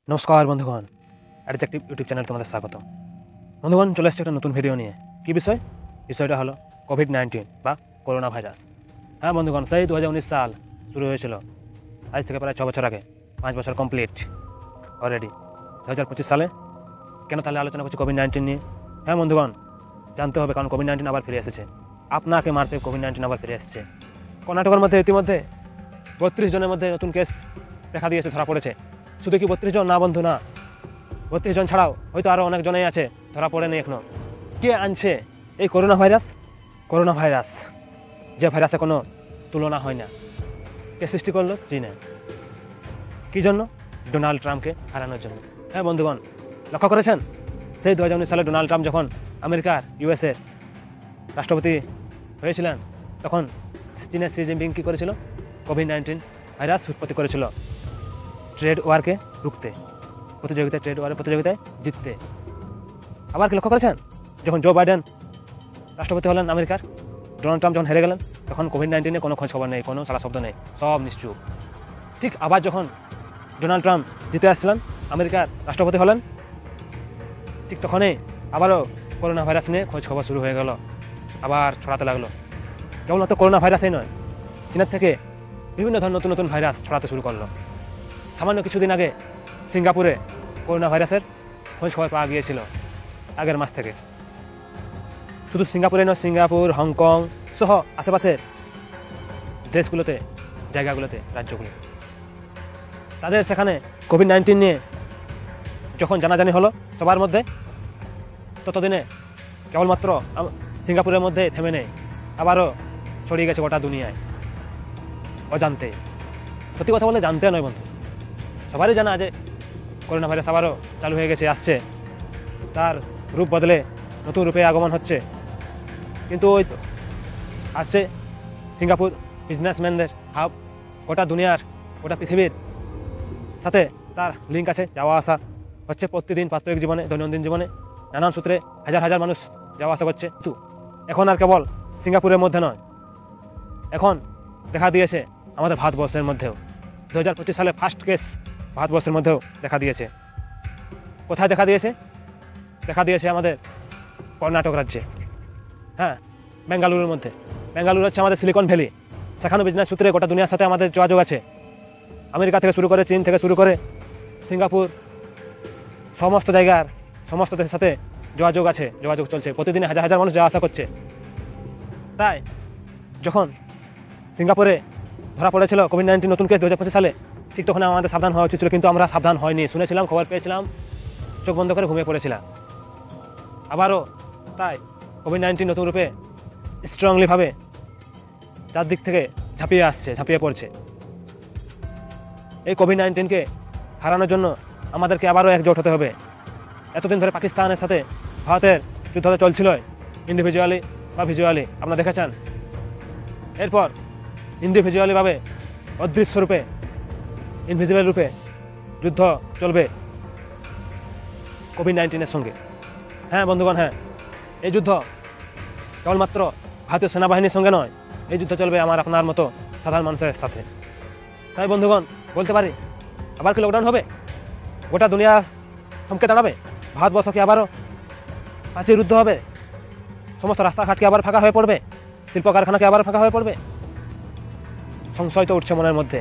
নমস্কার বন্ধুগণ, adjective YouTube channel তোমাদের স্বাগত। বন্ধুগণ, চলে এসেছে একটা নতুন ভিডিও নিয়ে। কী বিষয়টা হলো কোভিড-19 বা করোনা ভাইরাস। হ্যাঁ বন্ধুগণ, সেই 2019 সাল শুরু হয়েছিল, আজ থেকে প্রায় 6 বছর আগে। 5 বছর কমপ্লিট অলরেডি। 2025 সালে কেন তাহলে আলোচনা করছি কোভিড-19 নিয়ে? হ্যাঁ বন্ধুগণ, জানতে হবে, কারণ কোভিড-19 আবার ফিরে এসেছে। আপনাকে মারতে কোভিড-19 আবার ফিরে এসেছে। কর্ণাটকের মধ্যে ইতিমধ্যে 32 জনের মধ্যে নতুন কেস দেখা দিয়েছে, ধরা পড়েছে। শুধু কি 32 জন? না বন্ধু, না। 32 জন ছাড়াও হয়তো আরও অনেক জনেই আছে, ধরা পড়েনি এখনো। কে আনছে এই করোনা ভাইরাস, যে ভাইরাসে কোনো তুলনা হয় না। কে সৃষ্টি করলো? চীনে। কী জন্য? ডোনাল্ড ট্রাম্পকে হারানোর জন্য। হ্যাঁ বন্ধুগণ, লক্ষ্য করেছেন, সেই 2019 সালে ডোনাল্ড ট্রাম্প যখন আমেরিকার USA রাষ্ট্রপতি হয়েছিলেন, তখন চীনের শি জিনপিং কী করেছিল? কোভিড-19 ভাইরাস উৎপত্তি করেছিল ট্রেড ওয়ারকে রুখতে, ট্রেড ওয়ারের প্রতিযোগিতায় জিততে। আবার কি লক্ষ্য করেছেন, যখন জো বাইডেন রাষ্ট্রপতি হলেন আমেরিকার, ডোনাল্ড ট্রাম্প যখন হেরে গেলেন, তখন কোভিড-19 কোনো খোঁজ খবর নেই, কোনো সারা শব্দ নেই, সব নিশ্চুপ। ঠিক আবার যখন ডোনাল্ড ট্রাম্প জিতে আসছিলেন, আমেরিকার রাষ্ট্রপতি হলেন, ঠিক তখনই আবারও করোনা ভাইরাস নিয়ে খোঁজ খবর শুরু হয়ে গেল, আবার ছড়াতে লাগলো। কেবলমাত্র করোনা ভাইরাসই নয়, চীনের থেকে বিভিন্ন ধরনের নতুন নতুন ভাইরাস ছড়াতে শুরু করলো। সামান্য কিছুদিন আগে সিঙ্গাপুরে করোনা ভাইরাসের খোঁজ খবর পাওয়া গিয়েছিল আগের মাস থেকে। শুধু সিঙ্গাপুরে নয়, সিঙ্গাপুর, হংকং সহ আশেপাশের দেশগুলোতে, জায়গাগুলোতে, রাজ্যগুলো, তাদের সেখানে কোভিড-19 নিয়ে যখন জানাজানি হলো সবার মধ্যে, ততদিনে কেবলমাত্র সিঙ্গাপুরের মধ্যে থেমে নেই, আবারও ছড়িয়ে গেছে গোটা দুনিয়ায় অজান্তে। সত্যি কথা বলতে জানতে নয় বন্ধু, সবারই জানা যে করোনা ভাইরাস আবারও চালু হয়ে গেছে, আসছে, তার রূপ বদলে নতুন রূপে আগমন হচ্ছে। কিন্তু ওই তো আসছে সিঙ্গাপুর বিজনেসম্যানদের হাব, গোটা দুনিয়ার, গোটা পৃথিবীর সাথে তার লিঙ্ক আছে, যাওয়া আসা হচ্ছে প্রতিদিন প্রাত্যহিক জীবনে, দৈনন্দিন জীবনে নানান সূত্রে হাজার হাজার মানুষ যাওয়া আসা করছে। কিন্তু এখন আর কেবল সিঙ্গাপুরের মধ্যে নয়, এখন দেখা দিয়েছে আমাদের ভারতবর্ষের মধ্যেও। 2025 সালে ফার্স্ট কেস ভারতবর্ষের মধ্যেও দেখা দিয়েছে। কোথায় দেখা দিয়েছে? দেখা দিয়েছে আমাদের কর্ণাটক রাজ্যে। হ্যাঁ, বেঙ্গালুরুর মধ্যে। বেঙ্গালুরু হচ্ছে আমাদের সিলিকন ভ্যালি, সেখানেও বিজনেস সূত্রে গোটা দুনিয়ার সাথে আমাদের যোগাযোগ আছে। আমেরিকা থেকে শুরু করে, চীন থেকে শুরু করে, সিঙ্গাপুর, সমস্ত জায়গার সমস্ত দেশের সাথে যোগাযোগ আছে, যোগাযোগ চলছে। প্রতিদিনে হাজার হাজার মানুষ যাওয়া আসা করছে। তাই যখন সিঙ্গাপুরে ধরা পড়েছিল কোভিড-19 নতুন কেস 2025 সালে, ঠিক তখন আমাদের সাবধান হওয়া উচিত ছিল, কিন্তু আমরা সাবধান হয়নি। শুনেছিলাম, খবর পেয়েছিলাম, চোখ বন্ধ করে ঘুমিয়ে পড়েছিলাম। আবারও তাই কোভিড-19 নতুন রূপে স্ট্রংলিভাবে চারদিক থেকে ঝাঁপিয়ে পড়ছে। এই কোভিড-19কে হারানোর জন্য আমাদেরকে আবারও একজোট হতে হবে। এতদিন ধরে পাকিস্তানের সাথে ভারতের যুদ্ধটা চলছিল, ইন্ডিভিজুয়ালি বা ভিজুয়ালি, আপনারা দেখেছেন। এরপর ইন্ডিভিজুয়ালিভাবে, অদৃশ্য রূপে, ইনভিজিবল রূপে যুদ্ধ চলবে কোভিড-19 সঙ্গে। হ্যাঁ বন্ধুগণ, হ্যাঁ, এই যুদ্ধ কেবলমাত্র ভারতীয় সেনাবাহিনীর সঙ্গে নয়, এই যুদ্ধ চলবে আমার আপনার মতো সাধারণ মানুষের সাথে। তাই বন্ধুগণ, বলতে পারি, আবার কি লকডাউন হবে? গোটা দুনিয়া থমকে দাঁড়াবে? ভারতবর্ষ কি আবারও প্রাচীর রুদ্ধ হবে? সমস্ত রাস্তাঘাট কি আবার ফাঁকা হয়ে পড়বে? শিল্প কারখানা কি আবার ফাঁকা হয়ে পড়বে? সংশয় তো উঠছে মনের মধ্যে।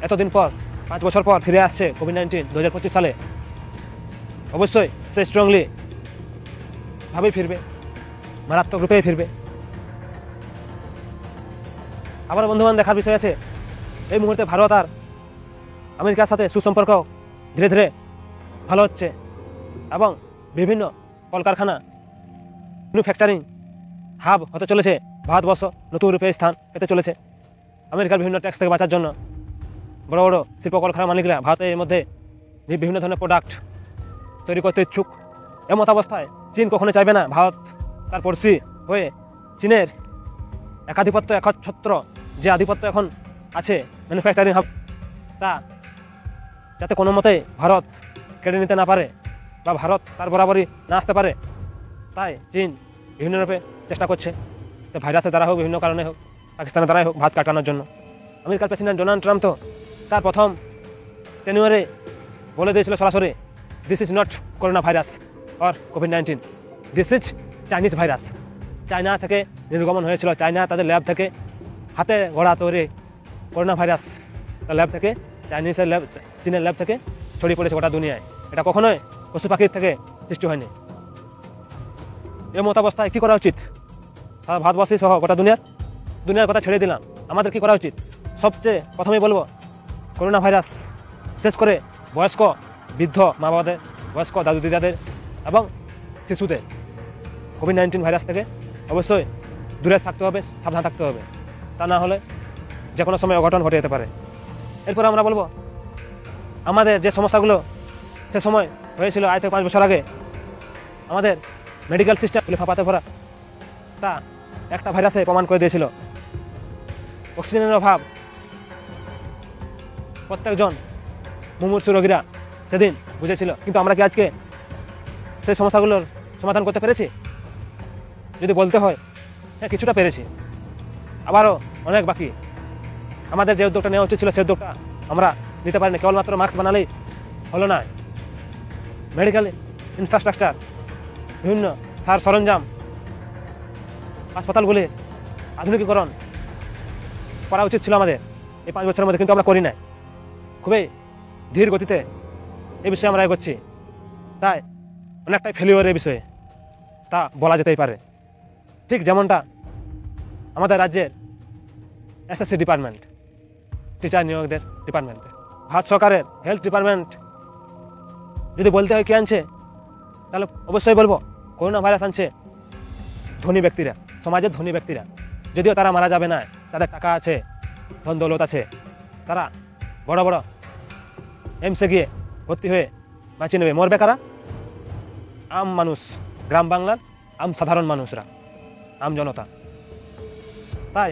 এতদিন পর, 5 বছর পর ফিরে আসছে কোভিড-19 2025 সালে। অবশ্যই সে স্ট্রংলি ভাবেই ফিরবে, মারাত্মক রূপেই ফিরবে। আবার বন্ধুবান, দেখার বিষয় আছে, এই মুহূর্তে ভারত আর আমেরিকার সাথে সুসম্পর্ক ধীরে ধীরে ভালো হচ্ছে, এবং বিভিন্ন কলকারখানা, ম্যানুফ্যাকচারিং হাব হতে চলেছে ভারতবর্ষ, নতুন রূপে স্থান পেতে চলেছে। আমেরিকার বিভিন্ন ট্যাক্স থেকে বাঁচার জন্য বড় বড় শিল্প কলকারখানা মালিকরা ভারতের মধ্যে বিভিন্ন ধরনের প্রোডাক্ট তৈরি করতে ইচ্ছুক। এমত অবস্থায় চীন কখনো চাইবে না ভারত তার পড়শি হয়ে চীনের একাধিপত্য, একচ্ছত্র যে আধিপত্য এখন আছে ম্যানুফ্যাকচারিং হাব, তা যাতে কোনো মতেই ভারত কেড়ে নিতে না পারে বা ভারত তার বরাবরই না আসতে পারে। তাই চীন বিভিন্ন রূপে চেষ্টা করছে, যে ভাইরাসের দ্বারা হোক, বিভিন্ন কারণে হোক, পাকিস্তানের দ্বারাই হোক, ভাত কাটানোর জন্য। আমেরিকার প্রেসিডেন্ট ডোনাল্ড ট্রাম্প তো তার প্রথম টেনিওরে বলে দিয়েছিল সরাসরি, this is not corona virus or COVID-19, this is Chinese virus. China থেকে নির্গমন হয়েছিল, চায়না তাদের ল্যাব থেকে হাতে গড়া তৈরি করোনা ভাইরাস ল্যাব থেকে, চাইনিজের ল্যাব, চীনের ল্যাব থেকে ছড়িয়ে পড়েছে গোটা দুনিয়ায়। এটা কখনোই পশু পাখির থেকে সৃষ্টি হয়নি। এই মতাবস্থায় কী করা উচিত? সারা ভারতবর্ষী সহ গোটা দুনিয়ার কথা ছেড়ে দিলাম, আমাদের কী করা উচিত? সবচেয়ে প্রথমেই বলবো, করোনা ভাইরাস বিশেষ করে বয়স্ক, বৃদ্ধ মা বাবাদের, বয়স্ক দাদু দিদাদের এবং শিশুদের কোভিড-19 ভাইরাস থেকে অবশ্যই দূরে থাকতে হবে, সাবধান থাকতে হবে। তা না হলে যে কোনো সময় অঘটন ঘটে যেতে পারে। এরপর আমরা বলবো, আমাদের যে সমস্যাগুলো সে সময় হয়েছিল আজ থেকে 5 বছর আগে, আমাদের মেডিকেল সিস্টেম ফাঁপাতে ভরা, তা একটা ভাইরাসে প্রমাণ করে দিয়েছিল। অক্সিজেনের অভাব, প্রত্যেকজন মুমূর্ষু রোগীরা সেদিন বুঝেছিল। কিন্তু আমরা কি আজকে সেই সমস্যাগুলোর সমাধান করতে পেরেছি? যদি বলতে হয়, হ্যাঁ কিছুটা পেরেছি, আবারও অনেক বাকি। আমাদের যে উদ্যোগটা নেওয়া উচিত ছিল, সেই উদ্যোগটা আমরা নিতে পারিনি। কেবলমাত্র মাস্ক বানালেই হলো না, মেডিকেল ইনফ্রাস্ট্রাকচার, বিভিন্ন সার সরঞ্জাম, হাসপাতালগুলির আধুনিকীকরণ করা উচিত ছিল আমাদের এই 5 বছরের মধ্যে, কিন্তু আমরা করি নাই। খুবই ধীর গতিতে এই বিষয়ে আমরা এগোচ্ছি, তাই অনেকটাই ফেলিওর এই বিষয়ে তা বলা যেতেই পারে। ঠিক যেমনটা আমাদের রাজ্যের এসএসসি ডিপার্টমেন্ট, টিচার নিয়োগদের ডিপার্টমেন্ট, ভারত সরকারের হেলথ ডিপার্টমেন্ট যদি বলতে হয় কে আনছে, তাহলে অবশ্যই বলবো করোনা ভাইরাস আনছে ধনী ব্যক্তিরা, সমাজের ধনী ব্যক্তিরা। যদিও তারা মারা যাবে না, তাদের টাকা আছে, ধন দৌলত আছে, তারা বড় বড় এমসে গিয়ে ভর্তি হয়ে বাঁচিয়ে নেবে। মরবে কারা? আম মানুষ, গ্রাম বাংলার সাধারণ মানুষরা, জনতা। তাই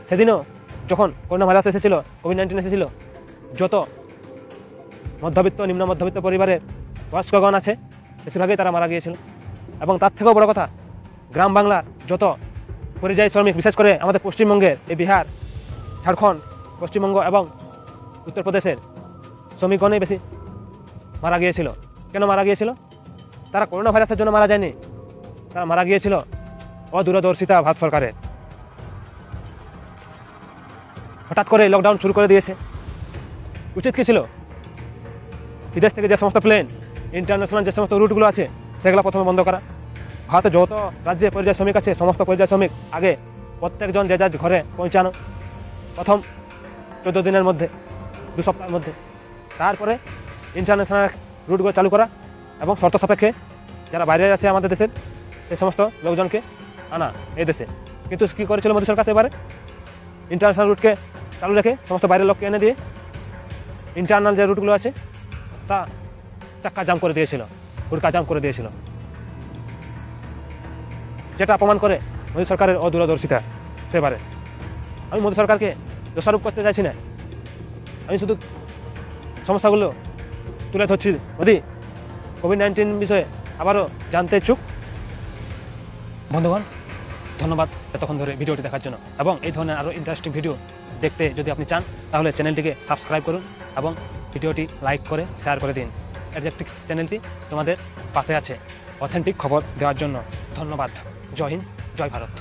সেদিনও যখন করোনা ভাইরাস এসেছিল, কোভিড-19 এসেছিল, যত মধ্যবিত্ত, নিম্ন মধ্যবিত্ত পরিবারের বয়স্কগণ আছে, বেশিরভাগই তারা মারা গিয়েছিল। এবং তার থেকেও বড় কথা, গ্রাম বাংলার যত পরিযায়ী শ্রমিক, বিশেষ করে আমাদের পশ্চিমবঙ্গের এই বিহার, ঝাড়খণ্ড, পশ্চিমবঙ্গ এবং উত্তরপ্রদেশের শ্রমিকগণই বেশি মারা গিয়েছিল। কেন মারা গিয়েছিল? তারা করোনা ভাইরাসের জন্য মারা যায়নি, তারা মারা গিয়েছিল অদূরদর্শিতা ভারত সরকারের। হঠাৎ করে লকডাউন শুরু করে দিয়েছে। উচিত কী ছিল? বিদেশ থেকে যে সমস্ত প্লেন, ইন্টারন্যাশনাল যে সমস্ত রুটগুলো আছে, সেগুলো প্রথমে বন্ধ করা। ভারতে যত রাজ্যে পরিযায়ী শ্রমিক আছে, সমস্ত পরিযায়ী শ্রমিক আগে প্রত্যেকজন যে যার ঘরে পৌঁছানো, প্রথম 14 দিনের মধ্যে, 2 সপ্তাহের মধ্যে। তারপরে ইন্টারন্যাশনাল রুটগুলো চালু করা এবং শর্ত সাপেক্ষে যারা বাইরে আছে আমাদের দেশের, সেই সমস্ত লোকজনকে আনা এই দেশে। কিন্তু কী করেছিল মোদী সরকার এবারে? ইন্টারন্যাশনাল রুটকে চালু রেখে সমস্ত বাইরের লোককে এনে দিয়ে ইন্টারনাল যে রুটগুলো আছে তা চাক্কা জাম করে দিয়েছিল, হুড়কা জাম করে দিয়েছিল, যেটা প্রমাণ করে মোদী সরকারের অদূরদর্শিতা। সেবারে আমি মোদী সরকারকে দোষারোপ করতে চাইছি না, আমি শুধু সমস্যাগুলো তুলে ধরছি। মোদী কোভিড-19 বিষয়ে আবারও জানতে ইচ্ছুক। বন্ধুগণ, ধন্যবাদ এতক্ষণ ধরে ভিডিওটি দেখার জন্য। এবং এই ধরনের আরও ইন্টারেস্টিং ভিডিও দেখতে যদি আপনি চান, তাহলে চ্যানেলটিকে সাবস্ক্রাইব করুন এবং ভিডিওটি লাইক করে শেয়ার করে দিন। অ্যাডজেক্টিক্স চ্যানেলটি তোমাদের পাশে আছে অথেন্টিক খবর দেওয়ার জন্য। ধন্যবাদ। জয় হিন্দ, জয় ভারত।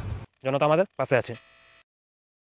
জনতা আমাদের পাশে আছে।